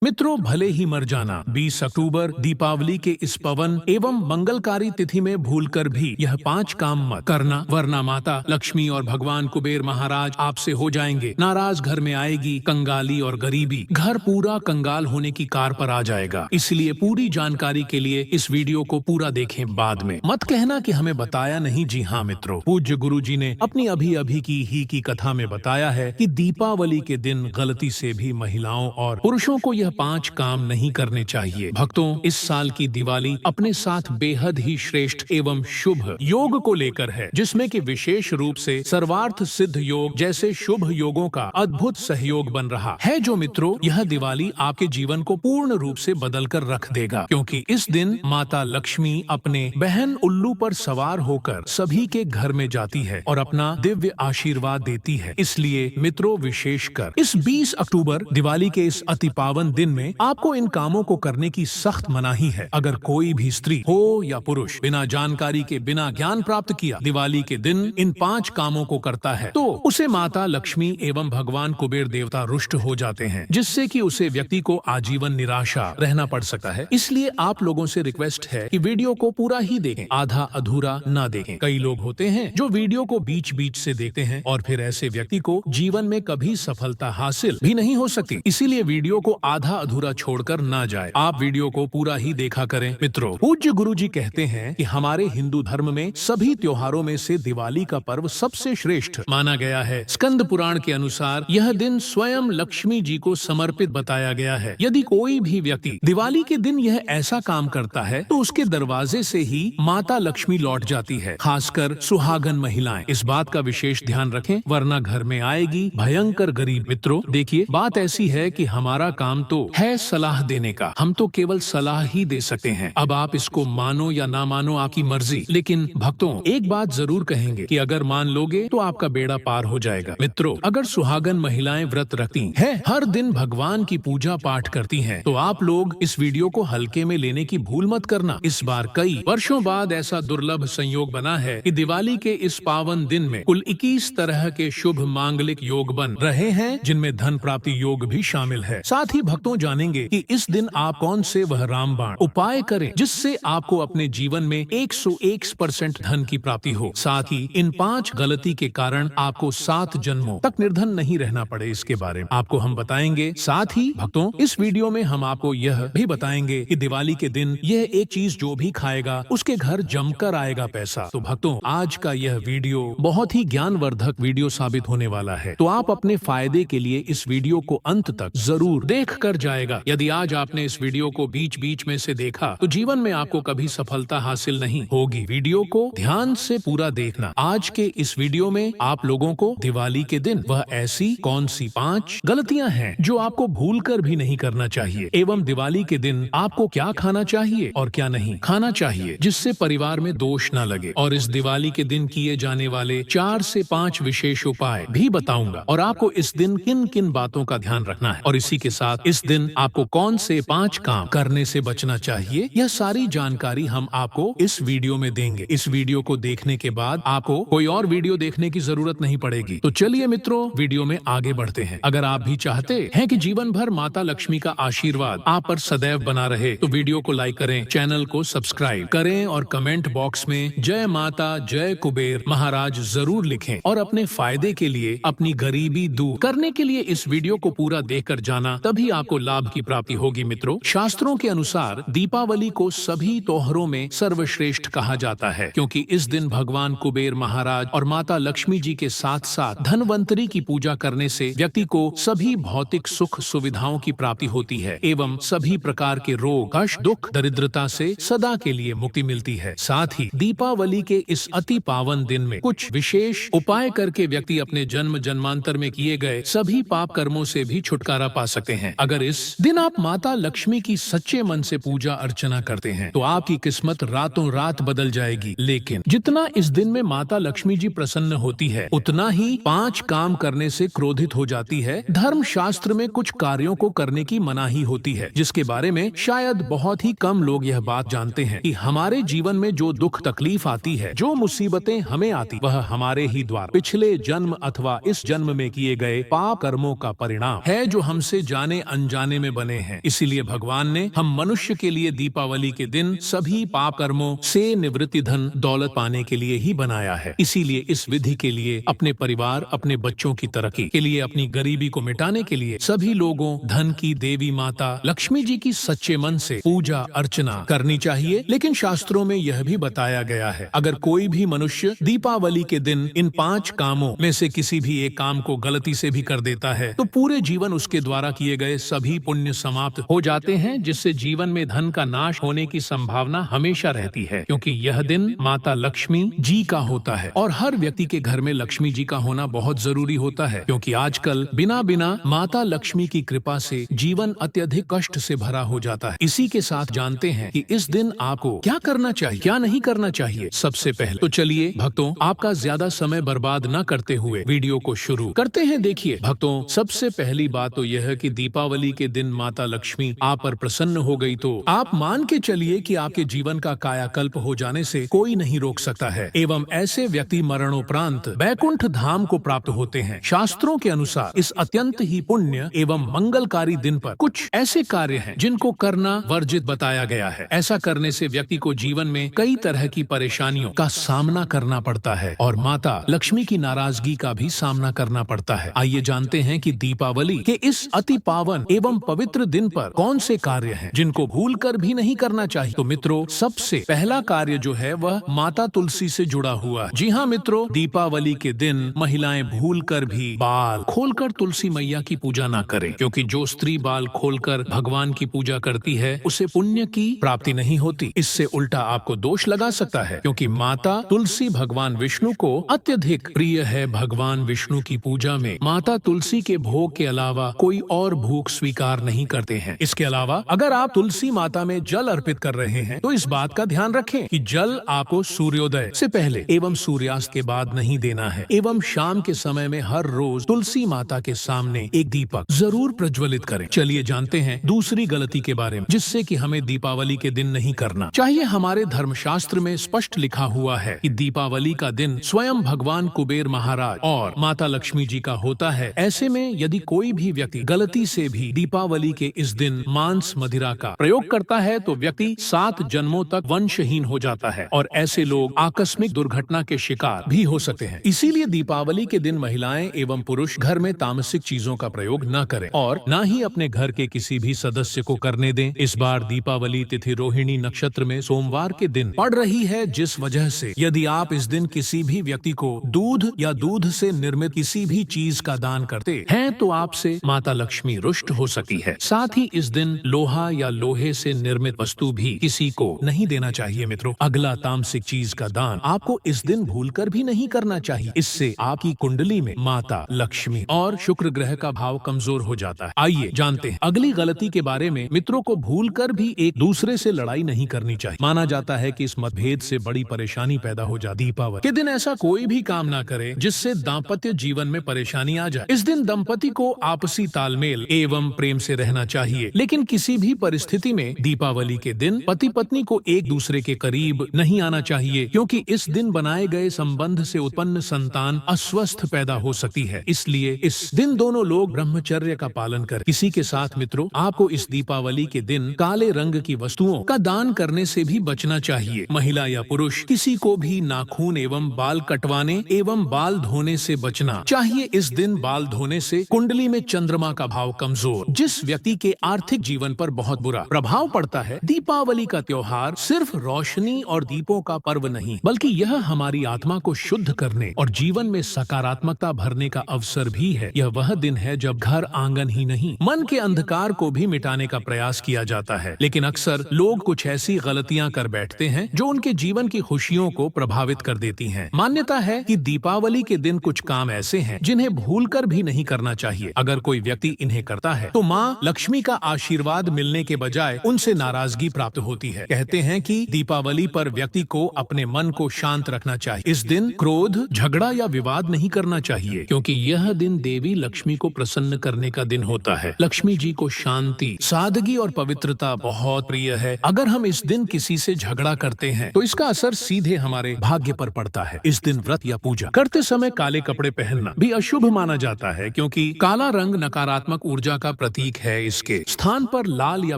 मित्रों, भले ही मर जाना 20 अक्टूबर दीपावली के इस पवन एवं मंगलकारी तिथि में भूलकर भी यह 5 काम मत करना, वरना माता लक्ष्मी और भगवान कुबेर महाराज आपसे हो जाएंगे नाराज। घर में आएगी कंगाली और गरीबी, घर पूरा कंगाल होने की कार पर आ जाएगा। इसलिए पूरी जानकारी के लिए इस वीडियो को पूरा देखें, बाद में मत कहना कि हमें बताया नहीं। जी हाँ मित्रों, पूज्य गुरु जी ने अपनी अभी अभी की कथा में बताया है कि दीपावली के दिन गलती से भी महिलाओं और पुरुषों को यह 5 काम नहीं करने चाहिए। भक्तों, इस साल की दिवाली अपने साथ बेहद ही श्रेष्ठ एवं शुभ योग को लेकर है, जिसमें कि विशेष रूप से सर्वार्थ सिद्ध योग जैसे शुभ योगों का अद्भुत सहयोग बन रहा है। जो मित्रों, यह दिवाली आपके जीवन को पूर्ण रूप से बदल कर रख देगा, क्योंकि इस दिन माता लक्ष्मी अपने बहन उल्लू पर सवार होकर सभी के घर में जाती है और अपना दिव्य आशीर्वाद देती है। इसलिए मित्रों, विशेषकर इस 20 अक्टूबर दिवाली के इस अति पावन दिन में आपको इन कामों को करने की सख्त मनाही है। अगर कोई भी स्त्री हो या पुरुष बिना जानकारी के, बिना ज्ञान प्राप्त किया दिवाली के दिन इन 5 कामों को करता है, तो उसे माता लक्ष्मी एवं भगवान कुबेर देवता रुष्ट हो जाते हैं, जिससे कि उसे व्यक्ति को आजीवन निराशा रहना पड़ सकता है। इसलिए आप लोगों से रिक्वेस्ट है कि वीडियो को पूरा ही देखें, आधा अधूरा ना देखें। कई लोग होते हैं जो वीडियो को बीच बीच से देखते हैं और फिर ऐसे व्यक्ति को जीवन में कभी सफलता हासिल भी नहीं हो सकती। इसीलिए वीडियो को आधा अधूरा छोड़कर ना जाए, आप वीडियो को पूरा ही देखा करें। मित्रों, पूज्य गुरु जी कहते हैं कि हमारे हिंदू धर्म में सभी त्योहारों में से दिवाली का पर्व सबसे श्रेष्ठ माना गया है। स्कंद पुराण के अनुसार यह दिन स्वयं लक्ष्मी जी को समर्पित बताया गया है। यदि कोई भी व्यक्ति दिवाली के दिन यह ऐसा काम करता है तो उसके दरवाजे से ही माता लक्ष्मी लौट जाती है। खासकर सुहागन महिलाएं इस बात का विशेष ध्यान रखें, वरना घर में आएगी भयंकर गरीब। मित्रों देखिए, बात ऐसी है कि हमारा काम तो है सलाह देने का, हम तो केवल सलाह ही दे सकते हैं। अब आप इसको मानो या ना मानो, आपकी मर्जी। लेकिन भक्तों, एक बात जरूर कहेंगे कि अगर मान लोगे तो आपका बेड़ा पार हो जाएगा। मित्रों, अगर सुहागन महिलाएं व्रत रखती हैं, हर दिन भगवान की पूजा पाठ करती हैं, तो आप लोग इस वीडियो को हल्के में लेने की भूल मत करना। इस बार कई वर्षों बाद ऐसा दुर्लभ संयोग बना है कि दिवाली के इस पावन दिन में कुल 21 तरह के शुभ मांगलिक योग बन रहे हैं, जिनमें धन प्राप्ति योग भी शामिल है। साथ ही भक्तों जानेंगे कि इस दिन आप कौन से वह रामबाण उपाय करें जिससे आपको अपने जीवन में 101% धन की प्राप्ति हो। साथ ही इन 5 गलती के कारण आपको 7 जन्मों तक निर्धन नहीं रहना पड़े, इसके बारे में आपको हम बताएंगे। साथ ही भक्तों, इस वीडियो में हम आपको यह भी बताएंगे कि दिवाली के दिन यह एक चीज जो भी खाएगा उसके घर जमकर आएगा पैसा। तो भक्तों, आज का यह वीडियो बहुत ही ज्ञानवर्धक वीडियो साबित होने वाला है, तो आप अपने फायदे के लिए इस वीडियो को अंत तक जरूर देख कर जाएगा। यदि आज आपने इस वीडियो को बीच बीच में से देखा तो जीवन में आपको कभी सफलता हासिल नहीं होगी। वीडियो को ध्यान से पूरा देखना। आज के इस वीडियो में आप लोगों को दिवाली के दिन वह ऐसी कौन सी 5 गलतियां हैं जो आपको भूलकर भी नहीं करना चाहिए, एवं दिवाली के दिन आपको क्या खाना चाहिए और क्या नहीं खाना चाहिए जिससे परिवार में दोष न लगे। और इस दिवाली के दिन किए जाने वाले 4 से 5 विशेष उपाय भी बताऊंगा, और आपको इस दिन किन किन बातों का ध्यान रखना है, और इसी के साथ इस दिन आपको कौन से 5 काम करने से बचना चाहिए, यह सारी जानकारी हम आपको इस वीडियो में देंगे। इस वीडियो को देखने के बाद आपको कोई और वीडियो देखने की जरूरत नहीं पड़ेगी। तो चलिए मित्रों, वीडियो में आगे बढ़ते हैं। अगर आप भी चाहते हैं कि जीवन भर माता लक्ष्मी का आशीर्वाद आप पर सदैव बना रहे, तो वीडियो को लाइक करें, चैनल को सब्सक्राइब करें और कमेंट बॉक्स में जय माता जय कुबेर महाराज जरूर लिखें। और अपने फायदे के लिए, अपनी गरीबी दूर करने के लिए इस वीडियो को पूरा देखकर जाना, तभी आपको लाभ की प्राप्ति होगी। मित्रों, शास्त्रों के अनुसार दीपावली को सभी त्योहारों में सर्वश्रेष्ठ कहा जाता है, क्योंकि इस दिन भगवान कुबेर महाराज और माता लक्ष्मी जी के साथ साथ धनवंतरी की पूजा करने से व्यक्ति को सभी भौतिक सुख सुविधाओं की प्राप्ति होती है, एवं सभी प्रकार के रोग, कष्ट, दुख, दरिद्रता से सदा के लिए मुक्ति मिलती है। साथ ही दीपावली के इस अति पावन दिन में कुछ विशेष उपाय करके व्यक्ति अपने जन्म जन्मांतर में किए गए सभी पाप कर्मों से भी छुटकारा पा सकते हैं। अगर इस दिन आप माता लक्ष्मी की सच्चे मन से पूजा अर्चना करते हैं तो आपकी किस्मत रातों रात बदल जाएगी। लेकिन जितना इस दिन में माता लक्ष्मी जी प्रसन्न होती है, उतना ही 5 काम करने से क्रोधित हो जाती है। धर्म शास्त्र में कुछ कार्यों को करने की मनाही होती है, जिसके बारे में शायद बहुत ही कम लोग यह बात जानते हैं कि हमारे जीवन में जो दुख तकलीफ आती है, जो मुसीबतें हमें आती, वह हमारे ही द्वारा पिछले जन्म अथवा इस जन्म में किए गए पाप कर्मों का परिणाम है, जो हमसे जाने अनजाने समझाने में बने हैं। इसीलिए भगवान ने हम मनुष्य के लिए दीपावली के दिन सभी पाप कर्मों से निवृत्ति धन दौलत पाने के लिए ही बनाया है। इसीलिए इस विधि के लिए अपने परिवार, अपने बच्चों की तरक्की के लिए, अपनी गरीबी को मिटाने के लिए सभी लोगों धन की देवी माता लक्ष्मी जी की सच्चे मन से पूजा अर्चना करनी चाहिए। लेकिन शास्त्रों में यह भी बताया गया है, अगर कोई भी मनुष्य दीपावली के दिन इन 5 कामों में से किसी भी एक काम को गलती से भी कर देता है तो पूरे जीवन उसके द्वारा किए गए सभी पुण्य समाप्त हो जाते हैं, जिससे जीवन में धन का नाश होने की संभावना हमेशा रहती है। क्योंकि यह दिन माता लक्ष्मी जी का होता है और हर व्यक्ति के घर में लक्ष्मी जी का होना बहुत जरूरी होता है। क्योंकि आजकल बिना माता लक्ष्मी की कृपा से जीवन अत्यधिक कष्ट से भरा हो जाता है। इसी के साथ जानते हैं कि इस दिन आपको क्या करना चाहिए, क्या नहीं करना चाहिए। सबसे पहले तो चलिए भक्तों, आपका ज्यादा समय बर्बाद न करते हुए वीडियो को शुरू करते हैं। देखिए भक्तों, सबसे पहली बात तो यह है कि दीपावली के दिन माता लक्ष्मी आप पर प्रसन्न हो गई तो आप मान के चलिए कि आपके जीवन का कायाकल्प हो जाने से कोई नहीं रोक सकता है। एवं ऐसे व्यक्ति मरणोपरांत बैकुंठ धाम को प्राप्त होते हैं। शास्त्रों के अनुसार इस अत्यंत ही पुण्य एवं मंगलकारी दिन पर कुछ ऐसे कार्य हैं जिनको करना वर्जित बताया गया है। ऐसा करने से व्यक्ति को जीवन में कई तरह की परेशानियों का सामना करना पड़ता है और माता लक्ष्मी की नाराजगी का भी सामना करना पड़ता है। आइए जानते हैं कि दीपावली के इस अति पावन एवं पवित्र दिन पर कौन से कार्य हैं जिनको भूल कर भी नहीं करना चाहिए। तो मित्रों, सबसे पहला कार्य जो है वह माता तुलसी से जुड़ा हुआ है। जी हाँ मित्रों, दीपावली के दिन महिलाएं भूल कर भी बाल खोलकर तुलसी मैया की पूजा ना करें, क्योंकि जो स्त्री बाल खोलकर भगवान की पूजा करती है उसे पुण्य की प्राप्ति नहीं होती। इससे उल्टा आपको दोष लगा सकता है, क्योंकि माता तुलसी भगवान विष्णु को अत्यधिक प्रिय है। भगवान विष्णु की पूजा में माता तुलसी के भोग के अलावा कोई और भोग स्वीकार नहीं करते हैं। इसके अलावा अगर आप तुलसी माता में जल अर्पित कर रहे हैं तो इस बात का ध्यान रखें कि जल आपको सूर्योदय से पहले एवं सूर्यास्त के बाद नहीं देना है। एवं शाम के समय में हर रोज तुलसी माता के सामने एक दीपक जरूर प्रज्वलित करें। चलिए जानते हैं दूसरी गलती के बारे में, जिससे कि हमें दीपावली के दिन नहीं करना चाहिए। हमारे धर्मशास्त्र में स्पष्ट लिखा हुआ है कि दीपावली का दिन स्वयं भगवान कुबेर महाराज और माता लक्ष्मी जी का होता है। ऐसे में यदि कोई भी व्यक्ति गलती से भी दीपावली के इस दिन मांस मदिरा का प्रयोग करता है तो व्यक्ति 7 जन्मों तक वंशहीन हो जाता है और ऐसे लोग आकस्मिक दुर्घटना के शिकार भी हो सकते हैं। इसीलिए दीपावली के दिन महिलाएं एवं पुरुष घर में तामसिक चीजों का प्रयोग न करें और न ही अपने घर के किसी भी सदस्य को करने दें। इस बार दीपावली तिथि रोहिणी नक्षत्र में सोमवार के दिन पड़ रही है, जिस वजह से यदि आप इस दिन किसी भी व्यक्ति को दूध या दूध से निर्मित किसी भी चीज का दान करते हैं तो आपसे माता लक्ष्मी रुष्ट हो सकती है। साथ ही इस दिन लोहा या लोहे से निर्मित वस्तु भी किसी को नहीं देना चाहिए। मित्रों, अगला तामसिक चीज का दान आपको इस दिन भूलकर भी नहीं करना चाहिए। इससे आपकी कुंडली में माता लक्ष्मी और शुक्र ग्रह का भाव कमजोर हो जाता है। आइए जानते हैं अगली गलती के बारे में। मित्रों को भूलकर भी एक दूसरे से लड़ाई नहीं करनी चाहिए। माना जाता है कि इस मतभेद से बड़ी परेशानी पैदा हो जाती है। दीपावली के दिन ऐसा कोई भी काम ना करे जिससे दाम्पत्य जीवन में परेशानी आ जाए। इस दिन दंपति को आपसी तालमेल एवं प्रेम से रहना चाहिए, लेकिन किसी भी परिस्थिति में दीपावली के दिन पति पत्नी को एक दूसरे के करीब नहीं आना चाहिए, क्योंकि इस दिन बनाए गए संबंध से उत्पन्न संतान अस्वस्थ पैदा हो सकती है। इसलिए इस दिन दोनों लोग ब्रह्मचर्य का पालन करें। किसी के साथ मित्रों, आपको इस दीपावली के दिन काले रंग की वस्तुओं का दान करने से भी बचना चाहिए। महिला या पुरुष किसी को भी नाखून एवं बाल कटवाने एवं बाल धोने से बचना चाहिए। इस दिन बाल धोने से कुंडली में चंद्रमा का भाव कमजोर, जिस व्यक्ति के आर्थिक जीवन पर बहुत बुरा प्रभाव पड़ता है। दीपावली का त्योहार सिर्फ रोशनी और दीपों का पर्व नहीं, बल्कि यह हमारी आत्मा को शुद्ध करने और जीवन में सकारात्मकता भरने का अवसर भी है। यह वह दिन है जब घर आंगन ही नहीं, मन के अंधकार को भी मिटाने का प्रयास किया जाता है। लेकिन अक्सर लोग कुछ ऐसी गलतियां कर बैठते हैं जो उनके जीवन की खुशियों को प्रभावित कर देती हैं। मान्यता है कि दीपावली के दिन कुछ काम ऐसे हैं जिन्हें भूलकर भी नहीं करना चाहिए। अगर कोई व्यक्ति इन्हें करता है तो माँ लक्ष्मी का आशीर्वाद मिलने के बजाय उनसे नाराजगी प्राप्त होती है। कहते हैं कि दीपावली पर व्यक्ति को अपने मन को शांत रखना चाहिए। इस दिन क्रोध, झगड़ा या विवाद नहीं करना चाहिए, क्योंकि यह दिन देवी लक्ष्मी को प्रसन्न करने का दिन होता है। लक्ष्मी जी को शांति, सादगी और पवित्रता बहुत प्रिय है। अगर हम इस दिन किसी से झगड़ा करते हैं तो इसका असर सीधे हमारे भाग्य पर पड़ता है। इस दिन व्रत या पूजा करते समय काले कपड़े पहनना भी अशुभ माना जाता है, क्योंकि काला रंग नकारात्मक ऊर्जा का प्रतीक है। इसके स्थान पर लाल या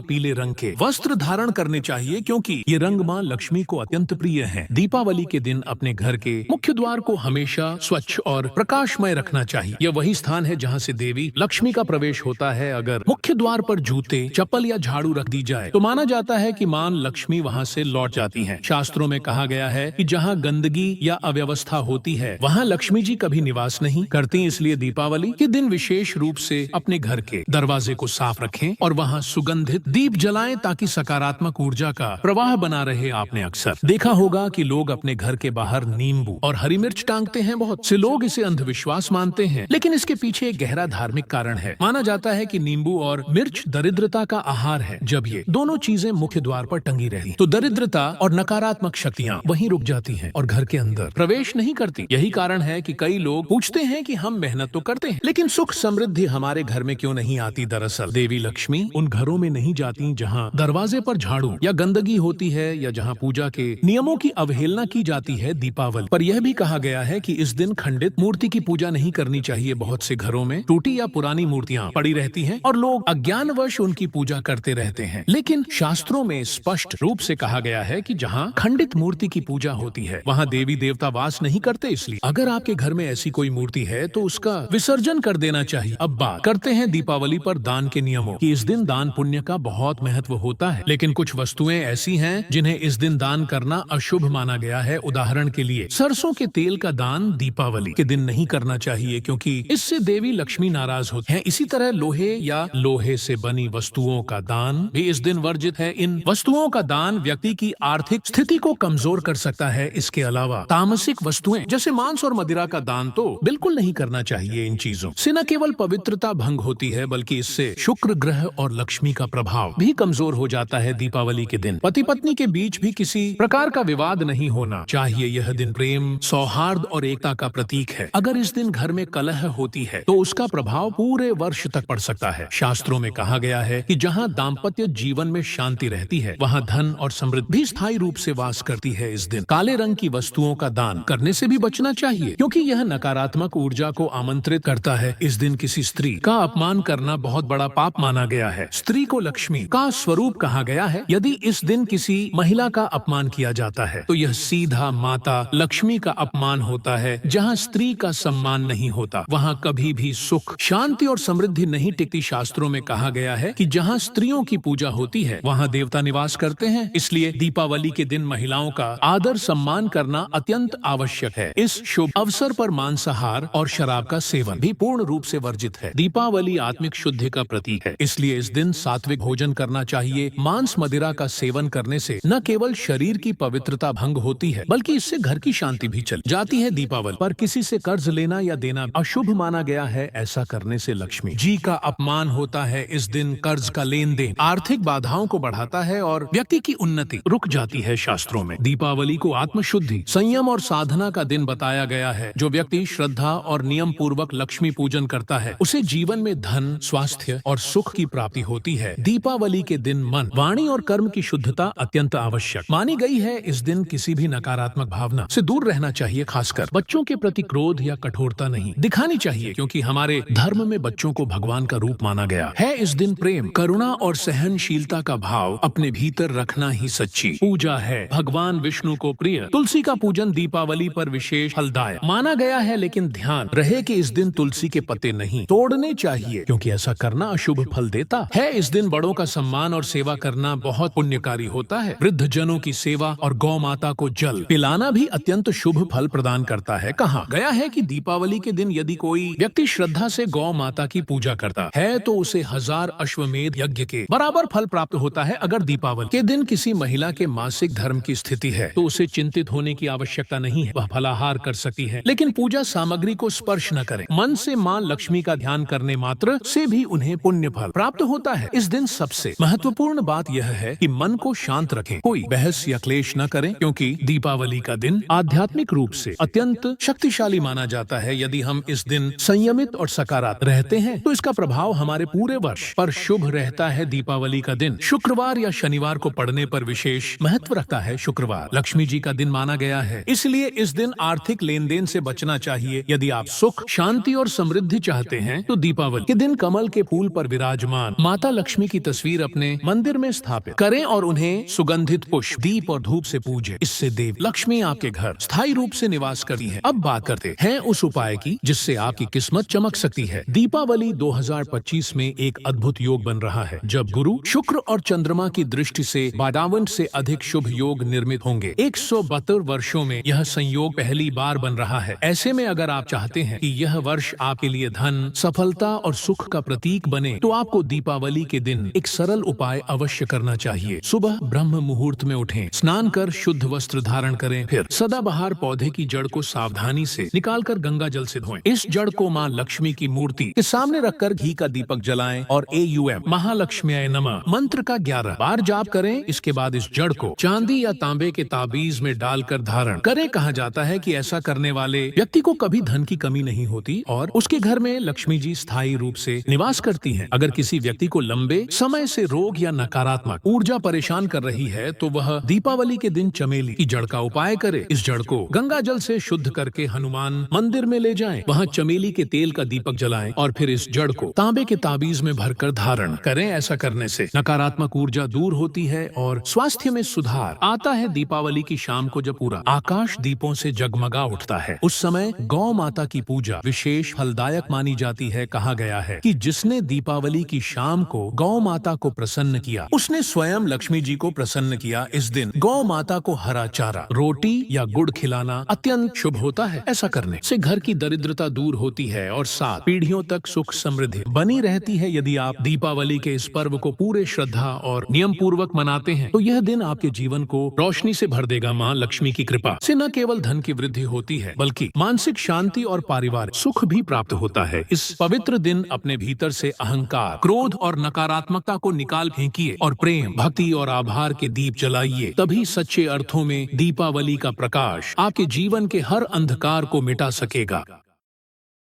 पीले रंग के वस्त्र धारण करने चाहिए क्योंकि ये रंग मां लक्ष्मी को अत्यंत प्रिय हैं। दीपावली के दिन अपने घर के मुख्य द्वार को हमेशा स्वच्छ और प्रकाशमय रखना चाहिए। यह वही स्थान है जहाँ से देवी लक्ष्मी का प्रवेश होता है। अगर मुख्य द्वार पर जूते, चप्पल या झाड़ू रख दी जाए तो माना जाता है कि मां लक्ष्मी वहाँ से लौट जाती हैं। शास्त्रों में कहा गया है कि जहाँ गंदगी या अव्यवस्था होती है वहाँ लक्ष्मी जी कभी निवास नहीं करती। इसलिए दीपावली के दिन विशेष रूप से अपने घर के दरवाजे को साफ रखें और वहाँ सुगंधित दीप जलाएं ताकि सकारात्मक ऊर्जा का प्रवाह बना रहे। आपने अक्सर देखा होगा कि लोग अपने घर के बाहर नींबू और हरी मिर्च टांगते हैं। बहुत से लोग इसे अंधविश्वास मानते हैं, लेकिन इसके पीछे एक गहरा धार्मिक कारण है। माना जाता है कि नींबू और मिर्च दरिद्रता का आहार है। जब ये दोनों चीजें मुख्य द्वार पर टंगी रही तो दरिद्रता और नकारात्मक शक्तियाँ वहीं रुक जाती हैं और घर के अंदर प्रवेश नहीं करती। यही कारण है कि कई लोग पूछते हैं कि हम मेहनत तो करते हैं लेकिन सुख समृद्धि हमारे घर में क्यों नहीं आती। दरअसल देवी लक्ष्मी उन घरों में नहीं जाती जहाँ दरवाजे पर झाड़ू या गंदगी होती है या जहाँ पूजा के नियमों की अवहेलना की जाती है। दीपावली पर यह भी कहा गया है कि इस दिन खंडित मूर्ति की पूजा नहीं करनी चाहिए। बहुत से घरों में टूटी या पुरानी मूर्तियाँ पड़ी रहती हैं और लोग अज्ञानवश उनकी पूजा करते रहते हैं। लेकिन शास्त्रों में स्पष्ट रूप से कहा गया है कि जहाँ खंडित मूर्ति की पूजा होती है वहाँ देवी देवता वास नहीं करते। इसलिए अगर आपके घर में ऐसी कोई मूर्ति है तो उसका विसर्जन कर देना चाहिए। अब बात करते हैं दीपावली पर दान के नियमों की। इस दिन दान पुण्य का बहुत महत्व होता है, लेकिन कुछ वस्तुएं ऐसी हैं जिन्हें इस दिन दान करना अशुभ माना गया है। उदाहरण के लिए सरसों के तेल का दान दीपावली के दिन नहीं करना चाहिए क्योंकि इससे देवी लक्ष्मी नाराज होती हैं। इसी तरह लोहे या लोहे से बनी वस्तुओं का दान भी इस दिन वर्जित है। इन वस्तुओं का दान व्यक्ति की आर्थिक स्थिति को कमजोर कर सकता है। इसके अलावा तामसिक वस्तुएं जैसे मांस और मदिरा का दान तो बिल्कुल नहीं करना चाहिए। इन चीजों से न केवल पवित्रता भंग होती है बल्कि इससे शुक्र ग्रह और लक्ष्मी का प्रभाव भी कमजोर हो जाता है। दीपावली के दिन पति पत्नी के बीच भी किसी प्रकार का विवाद नहीं होना चाहिए। यह दिन प्रेम, सौहार्द और एकता का प्रतीक है। अगर इस दिन घर में कलह होती है तो उसका प्रभाव पूरे वर्ष तक पड़ सकता है। शास्त्रों में कहा गया है कि जहाँ दाम्पत्य जीवन में शांति रहती है वहाँ धन और समृद्धि भी स्थायी रूप से वास करती है। इस दिन काले रंग की वस्तुओं का दान करने से भी बचना चाहिए क्योंकि यह नकारात्मक ऊर्जा को आमंत्रित करता है। इस दिन किसी स्त्री का अपमान करना बहुत बड़ा पाप माना गया है। स्त्री को लक्ष्मी का स्वरूप कहा गया है। यदि इस दिन किसी महिला का अपमान किया जाता है तो यह सीधा माता लक्ष्मी का अपमान होता है। जहाँ स्त्री का सम्मान नहीं होता वहाँ कभी भी सुख, शांति और समृद्धि नहीं टिकती। शास्त्रों में कहा गया है कि जहाँ स्त्रियों की पूजा होती है वहाँ देवता निवास करते हैं। इसलिए दीपावली के दिन महिलाओं का आदर सम्मान करना अत्यंत आवश्यक है। इस शुभ अवसर पर मांसाहार और शराब का सेवन भी पूर्ण रूप से वर्जित है। दीपावली आत्मिक शुद्धि का प्रतीक है, इसलिए इस दिन सात्विक भोजन करना चाहिए। मांस मदिरा का सेवन करने से न केवल शरीर की पवित्रता भंग होती है बल्कि इससे घर की शांति भी चली जाती है। दीपावली पर किसी से कर्ज लेना या देना अशुभ माना गया है। ऐसा करने से लक्ष्मी जी का अपमान होता है। इस दिन कर्ज का लेन देन आर्थिक बाधाओं को बढ़ाता है और व्यक्ति की उन्नति रुक जाती है। शास्त्रों में दीपावली को आत्मशुद्धि, संयम और साधना का दिन बताया गया है। जो व्यक्ति श्रद्धा और नियम पूर्वक लक्ष्मी पूजन करता है उसे जीवन में धन, स्वास्थ्य और सुख की प्राप्ति होती है। दीपावली के दिन मन, वाणी और कर्म की शुद्धता अत्यंत आवश्यक मानी गई है। इस दिन किसी भी नकारात्मक भावना से दूर रहना चाहिए। खासकर बच्चों के प्रति क्रोध या कठोरता नहीं दिखानी चाहिए क्योंकि हमारे धर्म में बच्चों को भगवान का रूप माना गया है। इस दिन प्रेम, करुणा और सहनशीलता का भाव अपने भीतर रखना ही सच्ची पूजा है। भगवान विष्णु को प्रिय तुलसी का पूजन दीपावली पर विशेष फलदायक माना गया है, लेकिन ध्यान रहे कि इस दिन तुलसी के पत्ते नहीं तोड़ने चाहिए क्योंकि ऐसा करना अशुभ फल देता है। इस दिन बड़ों का सम्मान और सेवा करना बहुत पुण्यकारी होता है। वृद्ध जनों की सेवा और गौ माता को जल पिलाना भी अत्यंत शुभ फल प्रदान करता है। कहा गया है कि दीपावली के दिन यदि कोई व्यक्ति श्रद्धा से गौ माता की पूजा करता है तो उसे 1000 अश्वमेध यज्ञ के बराबर फल प्राप्त होता है। अगर दीपावली के दिन किसी महिला के मासिक धर्म की स्थिति है तो उसे चिंतित होने की आवश्यकता नहीं है। वह फलाहार कर सकती है लेकिन पूजा सामग्री को स्पर्श न करे। मन से मां लक्ष्मी का ध्यान करने मात्र से भी उन्हें पुण्य फल प्राप्त होता है। इस दिन सबसे महत्वपूर्ण बात यह है कि मन को शांत रखें, कोई बहस या क्लेश न करें क्योंकि दीपावली का दिन आध्यात्मिक रूप से अत्यंत शक्तिशाली माना जाता है। यदि हम इस दिन संयमित और सकारात्मक रहते हैं तो इसका प्रभाव हमारे पूरे वर्ष पर शुभ रहता है। दीपावली का दिन शुक्रवार या शनिवार को पड़ने पर विशेष महत्व रखता है। शुक्रवार लक्ष्मी जी का दिन माना गया है, इसलिए इस दिन आर्थिक लेन देन से बचना चाहिए। यदि आप सुख, शांति और समृद्धि चाहते हैं तो दीपावली के दिन कमल के फूल पर विराजमान माता लक्ष्मी की तस्वीर अपने मंदिर में स्थापित करें और उन्हें सुगंधित पुष्प, दीप और धूप से पूजें। इससे देवी लक्ष्मी आपके घर स्थायी रूप से निवास करती है। अब बात करते हैं उस उपाय की जिससे आपकी किस्मत चमक सकती है। दीपावली 2025 में एक अद्भुत योग बन रहा है जब गुरु, शुक्र और चंद्रमा की दृष्टि से 52 से अधिक शुभ योग निर्मित होंगे। 172 वर्षों में यह संयोग पहली बार बन रहा है। ऐसे में अगर आप चाहते हैं कि यह वर्ष आपके लिए धन, सफलता और सुख का प्रतीक बने, तो आपको दीपावली के दिन एक सरल उपाय अवश्य करना चाहिए। सुबह ब्रह्म मुहूर्त में उठें, स्नान कर शुद्ध वस्त्र धारण करें, फिर सदाबहार पौधे की जड़ को सावधानी से निकालकर गंगा जल से धोएं। इस जड़ को मां लक्ष्मी की मूर्ति के सामने रखकर घी का दीपक जलाएं और AUM महालक्ष्म्याय नमः मंत्र का 11 बार जाप करें। इसके बाद इस जड़ को चांदी या तांबे के ताबीज में डालकर धारण करें। कहा जाता है कि ऐसा करने वाले व्यक्ति को कभी धन की कमी नहीं होती और उसके घर में लक्ष्मी जी स्थायी रूप से निवास करती हैं। अगर किसी व्यक्ति को लंबे समय से रोग या नकारात्मक ऊर्जा परेशान कर रही है तो वह दीपावली के दिन चमेली की जड़ का उपाय करे। इस जड़ को गंगा जल से शुद्ध करके हनुमान मंदिर में ले जाएं, वहां चमेली के तेल का दीपक जलाएं और फिर इस जड़ को तांबे के ताबीज में भरकर धारण करें। ऐसा करने से नकारात्मक ऊर्जा दूर होती है और स्वास्थ्य में सुधार आता है। दीपावली की शाम को जब पूरा आकाश दीपों से जगमगा उठता है, उस समय गौ माता की पूजा विशेष फलदायक मानी जाती है। कहा गया है कि जिसने दीपावली की शाम को गौ माता को प्रसन्न किया, उसने स्वयं लक्ष्मी जी को प्रसन्न किया। इस दिन गौ माता को हरा चारा, रोटी या गुड़ खिलाना अत्यंत शुभ होता है। ऐसा करने से घर की दरिद्रता दूर होती है और 7 पीढ़ियों तक सुख समृद्धि बनी रहती है। यदि आप दीपावली के इस पर्व को पूरे श्रद्धा और नियम पूर्वक मनाते हैं तो यह दिन आपके जीवन को रोशनी से भर देगा। मां लक्ष्मी की कृपा से न केवल धन की वृद्धि होती है बल्कि मानसिक शांति और पारिवारिक सुख भी प्राप्त होता है। इस पवित्र दिन अपने भीतर से अहंकार, क्रोध और नकारात्मकता को निकाल फेंकिए और प्रेम, भक्ति और आभार के दीप जलाइए। तभी सच्चे अर्थों में दीपावली का प्रकाश आपके जीवन के हर अंधकार को मिटा सकेगा।